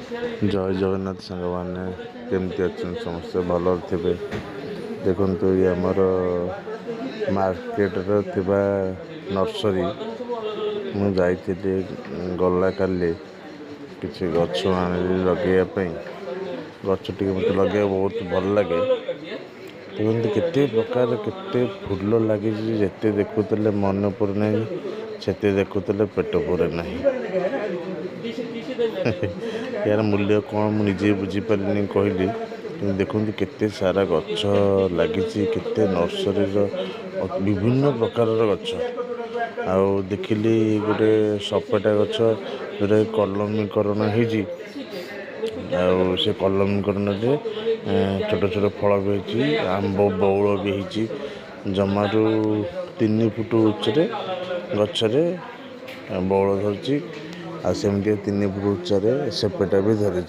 जय जगन्नाथ सांग मैंने केमती अच्छा समस्ते भल थे। देखु ये आमर मार्केट थिबा नर्सरी मुझे गला काली किसी गछ आनी लगे गछ टी मत लगे बहुत भल लगे। देखते केते प्रकार केते फूल लगे जिते देखुले मन पुरे ना से देखुले पेट पुरे ना। यार मूल्य कौन मुझे बुझीपारे कहली कि देखते केते सारा गछ लगी केते नर्सरी विभिन्न प्रकार गछ आउ देखिली गोटे सपेटा गछ जोटा कलमीकरण से कलमीकरण छोट छोट फल भी आंब बौल भी जमारू 3 फुट उच्चरे गचरे बौल धरची आमती 3 फुट उच्चारे सेपेटा भी धरी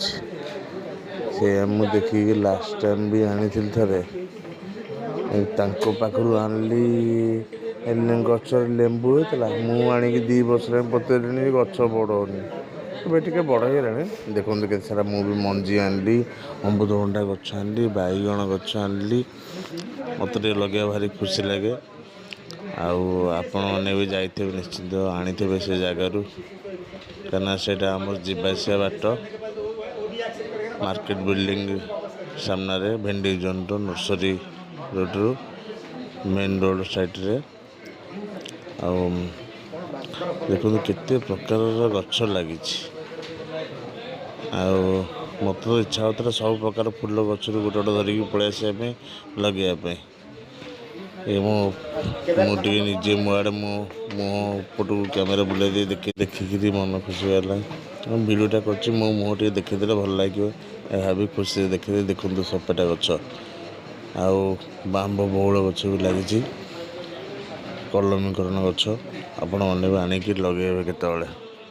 से मुझे देखिए लास्ट टाइम भी आनी थे पाखु आनली गच लेंबू होता मुझे 2 वर्ष पतरे गच बड़ होनी टे बड़ हो देखो के सारा मुझे मंजी आनली अमृतभंडा गच आनली बैगण गच आनली मत लगे भारी खुशी लगे। आपण मैंने भी जाइए निश्चिंत आनी से जगार कहना से जीवासिया बाट मार्केट बिल्डिंग सामने भेंडी जोन नर्सरी रोड रू मेन रोड साइड रे देखो केते प्रकार गछ लगी मत तो इच्छा होता सब प्रकार फूल गच गोटे गोटे धरिकी पलि आसवाई लगे मुझे निजे मुआड़े मुँह पटू कैमेरा बुलाई दे देखिकी मन खुशी है भिडियोटा कर मो मुँह टे देखीदे भल लगे यह भी खुशी देखी देखते सपेटा गछ आंब बौल गछ भी लगी कलमीकरण गछ आपण मैंने भी आणिकी लगे केत